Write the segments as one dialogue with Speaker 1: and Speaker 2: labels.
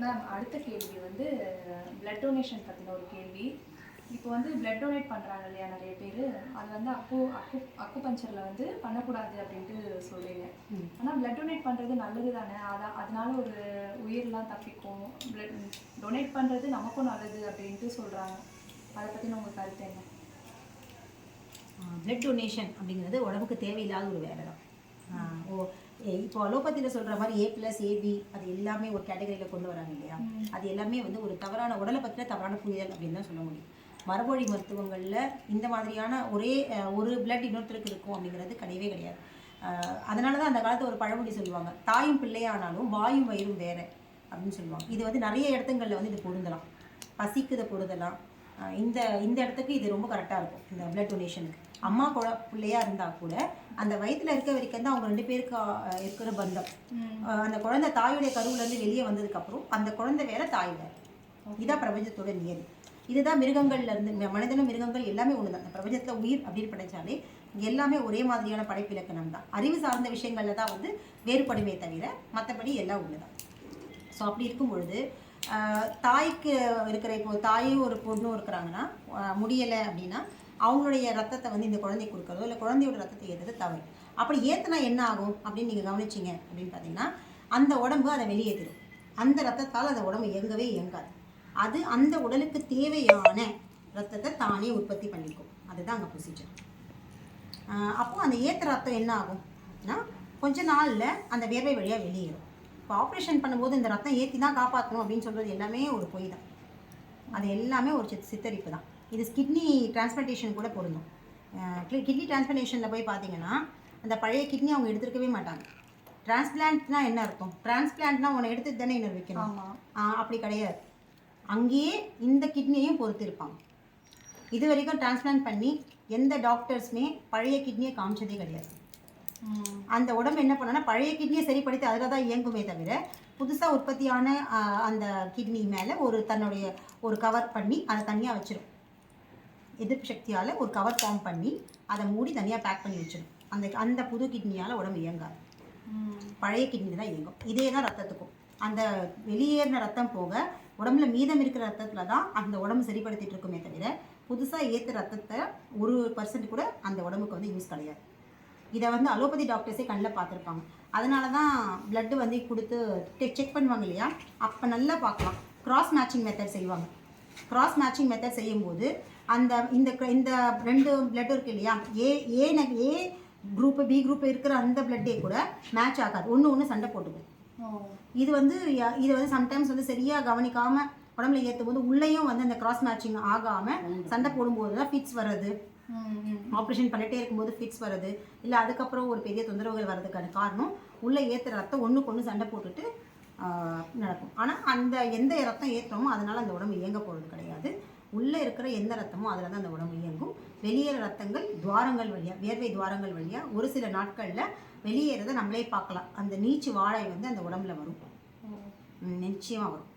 Speaker 1: Ma'am அடுத்த கேள்வி வந்து பிளட் டொனேஷன் பற்றின ஒரு கேள்வி. இப்போ வந்து பிளட் டொனேட் பண்ணுறாங்க இல்லையா நிறைய பேர், அது வந்து அக்குபஞ்சரில் வந்து பண்ணக்கூடாது அப்படின்ட்டு சொல்கிறீங்க. ஆனால் பிளட் டொனேட் பண்ணுறது நல்லது தானே, அதனால ஒரு உயிரெலாம் தப்பிக்கும், பிளட் டொனேட் பண்ணுறது நமக்கும் நல்லது அப்படின்ட்டு சொல்கிறாங்க. அதை பற்றின உங்கள் கருத்து என்ன?
Speaker 2: பிளட் டொனேஷன் அப்படிங்கிறது உடம்புக்கு தேவையில்லாத ஒரு வேலை தான். இப்போ அலோபதியில் சொல்கிற மாதிரி A+AB அது எல்லாமே ஒரு கேட்டகரியில் கொண்டு வராங்க இல்லையா, அது எல்லாமே வந்து ஒரு தவறான உடலை பற்றின தவறான புரிதல் அப்படின்னு தான் சொல்ல முடியும். மரபொழி மருத்துவங்களில் இந்த மாதிரியான ஒரு பிளட் இன்னொருத்தருக்கு இருக்கும் அப்படிங்கிறது கிடையவே கிடையாது. அதனால தான் அந்த காலத்தில் ஒரு பழமொழி சொல்லுவாங்க, தாயும் பிள்ளையானாலும் வாயும் வயிறும் வேறு அப்படின்னு சொல்லுவாங்க. இது வந்து நிறைய இடத்துங்களில் வந்து இது பொருந்தலாம், பசிக்கு இதை பொருந்தலாம். இந்த இடத்துக்கு இது ரொம்ப கரெக்டாக இருக்கும். இந்த பிளட் டொனேஷனுக்கு அம்மா பிள்ளையாக இருந்தால் கூட அந்த வயிற்றில் இருக்க வரைக்கும் தான் அவங்க 2 பேருக்கு இருக்கிற பந்தம். அந்த குழந்தை தாயுடைய கருவிலேருந்து வெளியே வந்ததுக்கப்புறம் அந்த குழந்தை வேற தாய் வேறு. இதுதான் பிரபஞ்சத்தோட நியதி. இதுதான் மிருகங்கள்லேருந்து மனிதனும் மிருகங்கள் எல்லாமே ஒன்று தான். அந்த பிரபஞ்சத்தில் உயிர் அப்படின்னு படைச்சாலே எல்லாமே ஒரே மாதிரியான படைப்பிலக்கணம் தான். அறிவு சார்ந்த விஷயங்களில் தான் வந்து வேறுபடுமே தவிர மற்றபடி எல்லாம் ஒன்று தான். ஸோ அப்படி இருக்கும் பொழுது தாய்க்கு இருக்கிற, இப்போ தாயும் ஒரு பொண்ணும் இருக்கிறாங்கன்னா முடியலை அப்படின்னா அவங்களுடைய ரத்தத்தை வந்து இந்த குழந்தைக்கு கொடுக்குறதோ இல்லை குழந்தையோட ரத்தத்தை ஏற்றுறது தவறு. அப்படி ஏற்றுனா என்ன ஆகும் அப்படின்னு நீங்கள் கவனிச்சிங்க அப்படின்னு பார்த்தீங்கன்னா அந்த உடம்பு அதை வெளியேற்றிடும். அந்த ரத்தத்தால் அந்த உடம்பு இயங்கவே இயங்காது. அது அந்த உடலுக்கு தேவையான ரத்தத்தை தானே உற்பத்தி பண்ணிக்கும். அதுதான் அங்கே ப்ரொசீஜர். அப்போது அந்த ஏற்ற ரத்தம் என்ன ஆகும்னா கொஞ்ச நாளில் அந்த வேர்வை வழியாக வெளியேறும். இப்போ ஆப்ரேஷன் பண்ணும்போது இந்த ரத்தம் ஏற்றி தான் காப்பாற்றணும் அப்படின்னு சொல்கிறது எல்லாமே ஒரு பொய் தான். அது எல்லாமே ஒரு சித்தரிப்பு தான். இது கிட்னி டிரான்ஸ்பிளான்டேஷன் கூட பொருந்தும். கிட்னி டிரான்ஸ்பிளான்டேஷனில் போய் பார்த்தீங்கன்னா அந்த பழைய கிட்னி அவங்க எடுத்துருக்கவே மாட்டாங்க. டிரான்ஸ்பிளான்ட்னா என்ன அர்த்தம்? டிரான்ஸ்பிளான்ட்னா உன்னை எடுத்து தானே இன்னொரு வைக்கணும். அப்படி கிடையாது. அங்கேயே இந்த கிட்னியையும் பொறுத்திருப்பாங்க. இது வரைக்கும் டிரான்ஸ்பிளான்ட் பண்ணி எந்த டாக்டர்ஸுமே பழைய கிட்னியை காமிச்சதே கிடையாது. அந்த உடம்பு என்ன பண்ணனா பழைய கிட்னியை சரிப்படுத்தி அதில் தான் இயங்குமே தவிர புதுசாக உற்பத்தியான அந்த கிட்னி மேலே தன்னுடைய ஒரு கவர் பண்ணி அதை தனியாக வச்சிடும். எதிர்ப்பு சக்தியால் ஒரு கவர் ஃபார்ம் பண்ணி அதை மூடி தனியாக பேக் பண்ணி வச்சிடும். அந்த புது கிட்னியால் உடம்பு இயங்காது. பழைய கிட்னி தான் இயங்கும். இதே தான் ரத்தத்துக்கும். அந்த வெளியேறின ரத்தம் போக உடம்புல மீதம் இருக்கிற ரத்தத்தில் தான் அந்த உடம்பு சரிப்படுத்திட்டு இருக்குமே தவிர புதுசாக ஏற்ற ரத்தத்தை 1% கூட அந்த உடம்புக்கு வந்து யூஸ் கிடையாது. இதை வந்து அலோபதி டாக்டர்ஸே கண்ணில் பார்த்துருப்பாங்க. அதனால தான் பிளட்டு வந்து கொடுத்து செக் பண்ணுவாங்க இல்லையா, அப்போ நல்லா பார்க்கலாம். கிராஸ் மேட்சிங் மெத்தட் செய்வாங்க. கிராஸ் மேட்சிங் மெத்தட் செய்யும்போது இந்த 2 பிளட் இருக்குது இல்லையா, ஏ குரூப்பு பி குரூப் இருக்கிற அந்த பிளட்டே கூட மேட்ச் ஆகாது. ஒன்று சண்டை போட்டுக்கும். இது வந்து சம்டைம்ஸ் வந்து சரியாக கவனிக்காமல் உடம்புல ஏற்றும் போது உள்ளேயும் வந்து அந்த கிராஸ் மேட்சிங் ஆகாமல் சண்டை போடும்போது தான் ஃபிட்ஸ் வர்றது. ஆப்ரேஷன் பண்ணிகிட்டே இருக்கும்போது ஃபிட்ஸ் வருது, இல்லை அதுக்கப்புறம் ஒரு பெரிய தொந்தரவுகள் வர்றதுக்கான காரணம் உள்ளே ஏற்றுற ரத்தம் ஒன்றுக்கு சண்டை போட்டுட்டு நடக்கும். ஆனால் அந்த எந்த ரத்தம் ஏற்றுறோமோ அதனால் அந்த உடம்பு இயங்க போகிறது கிடையாது. உள்ளே இருக்கிற எந்த ரத்தமோ அதில் தான் அந்த உடம்பு இயங்கும். வெளியேற ரத்தங்கள் துவாரங்கள் வழியாக, வேர்வை துவாரங்கள் வழியாக ஒரு சில நாட்களில் வெளியேறதை நம்மளே பார்க்கலாம். அந்த நீச்சு வாழை வந்து அந்த உடம்புல வரும், நிச்சயமாக வரும்.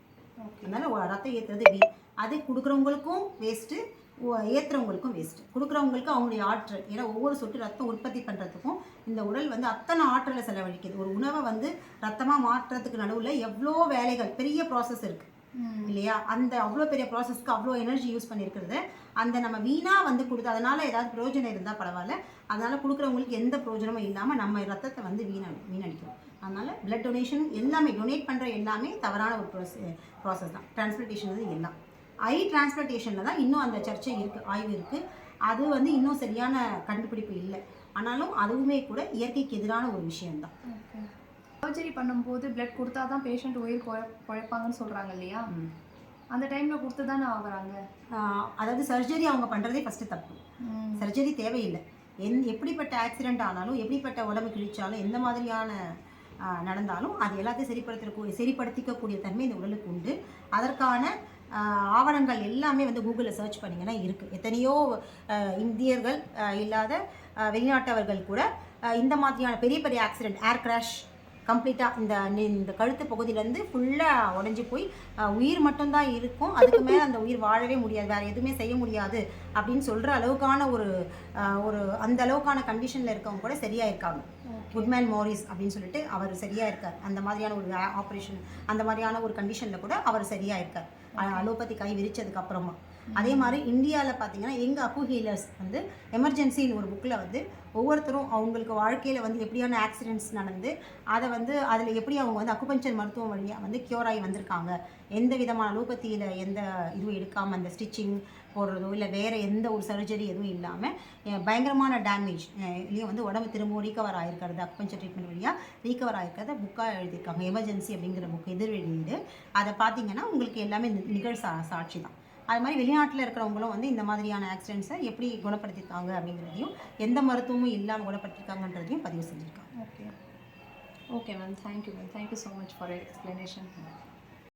Speaker 2: அதனால் ரத்தம் ஏற்றுறது அது கொடுக்குறவங்களுக்கும் வேஸ்ட்டு, ஏற்றுறவங்களுக்கும் வேஸ்ட்டு. கொடுக்குறவங்களுக்கு அவங்களுடைய ஆற்றல், ஏன்னா ஒவ்வொரு சொட்டு ரத்தம் உற்பத்தி பண்ணுறதுக்கும் இந்த உடல் வந்து அத்தனை ஆற்றலை செலவழிக்குது. ஒரு உணவை வந்து ரத்தமாக மாற்றுறதுக்கு நடுவில் எவ்வளோ வேலைகள், பெரிய ப்ராசஸ் இருக்குது இல்லையா. அந்த அவ்வளோ பெரிய ப்ராசஸ்க்கு அவ்வளோ எனர்ஜி யூஸ் பண்ணியிருக்கிறது அந்த நம்ம வீணாக வந்து கொடுத்து அதனால் ஏதாவது பிரயோஜனம் இருந்தால் பரவாயில்ல. அதனால் கொடுக்குறவங்களுக்கு எந்த பிரயோஜனமும் இல்லாமல் நம்ம ரத்தத்தை வந்து வீணடிக்கிறோம். அதனால் பிளட் டொனேஷன் எல்லாமே, டொனேட் பண்ணுற எல்லாமே தவறான ஒரு ப்ராசஸ் தான். டிரான்ஸ்பிளான்டேஷன் வந்து எல்லாம் ஐ டிரான்ஸ்பிளான்டேஷனில் தான் இன்னும் அந்த சர்ச்சை இருக்குது, ஆய்வு இருக்குது. அது வந்து இன்னும் சரியான கண்டுபிடிப்பு இல்லை. ஆனாலும் அதுவுமே கூட இயற்கைக்கு எதிரான ஒரு விஷயம்தான்.
Speaker 1: சர்ஜரி பண்ணும்போது பிளட் கொடுத்தா தான் பேஷண்ட் உயிர் குழைப்பாங்கன்னு சொல்கிறாங்க இல்லையா, அந்த டைமில் கொடுத்து தானே ஆகுறாங்க.
Speaker 2: அதாவது சர்ஜரி அவங்க பண்ணுறதே ஃபஸ்ட்டு தப்பு. சர்ஜரி தேவையில்லை. எப்படிப்பட்ட ஆக்சிடெண்ட் ஆனாலும், எப்படிப்பட்ட உடம்பு கிழிச்சாலும், எந்த மாதிரியான நடந்தாலும் அது எல்லாத்தையும் சரிப்படுத்திக்கக்கூடிய தன்மை இந்த உடலுக்கு உண்டு. அதற்கான ஆவணங்கள் எல்லாமே வந்து கூகுளில் சர்ச் பண்ணிங்கன்னா இருக்குது. எத்தனையோ இந்தியர்கள் இல்லாத வெளிநாட்டவர்கள் கூட இந்த மாதிரியான பெரிய பெரிய ஆக்சிடெண்ட், ஏர் கிராஷ் கம்ப்ளீட்டாக இந்த கழுத்து பகுதியிலேருந்து ஃபுல்லாக உடஞ்சி போய் உயிர் மட்டும்தான் இருக்கும், அதுக்கு மேலே அந்த உயிர் வாழவே முடியாது, வேறு எதுவுமே செய்ய முடியாது அப்படின்னு சொல்கிற அளவுக்கான ஒரு அந்த அளவுக்கான கண்டிஷனில் இருக்கவங்க கூட சரியாக இருக்காங்க. குட்மேன் மோரிஸ் அப்படின்னு சொல்லிட்டு அவர் சரியாக இருக்கார். அந்த மாதிரியான ஒரு ஆப்ரேஷன், அந்த மாதிரியான ஒரு கண்டிஷனில் கூட அவர் சரியாக இருக்கார் அலோபதி கை விரிச்சதுக்கு அப்புறமா. அதே மாதிரி இந்தியாவில் பார்த்தீங்கன்னா எங்கள் அப்பு ஹீலர்ஸ் வந்து எமர்ஜென்சின்னு ஒரு புக்கில் வந்து ஒவ்வொருத்தரும் அவங்களுக்கு வாழ்க்கையில் வந்து எப்படியான ஆக்சிடென்ட்ஸ் நடந்து அதை வந்து அதில் எப்படி அவங்க வந்து அக்குபஞ்சர் மருத்துவம் வழியாக வந்து க்யூர் ஆகி வந்திருக்காங்க, எந்த விதமான அலோபதியில் எந்த இதுவும் எடுக்காமல் அந்த ஸ்டிச்சிங் போடுறதோ இல்லை வேறு எந்த ஒரு சர்ஜரி எதுவும் இல்லாமல் பயங்கரமான டேமேஜ் இல்லையும் வந்து உடம்பு திரும்பவும் ரீகவர் ஆகிருக்கிறது, அக்குபஞ்சர் ட்ரீட்மெண்ட் வழியாக ரீகவர் ஆகிருக்கிறத புக்காக எழுதியிருக்காங்க. எமர்ஜென்சி அப்படிங்கிற புக் எதிர் வெளியீடு. அதை பார்த்தீங்கன்னா உங்களுக்கு எல்லாமே சாட்சி தான். அது மாதிரி வெளிநாட்டில் இருக்கிறவங்களும் வந்து இந்த மாதிரியான ஆக்சிடென்ட்ஸை எப்படி குணப்படுத்தியிருக்காங்க அப்படிங்கிறதையும் எந்த மருத்துவமும் இல்லாமல் குணப்படுத்தியிருக்காங்கன்றதையும் பதிவு செஞ்சுருக்காங்க.
Speaker 1: Okay ma'am, thank you ma'am, thank you so much for explanation.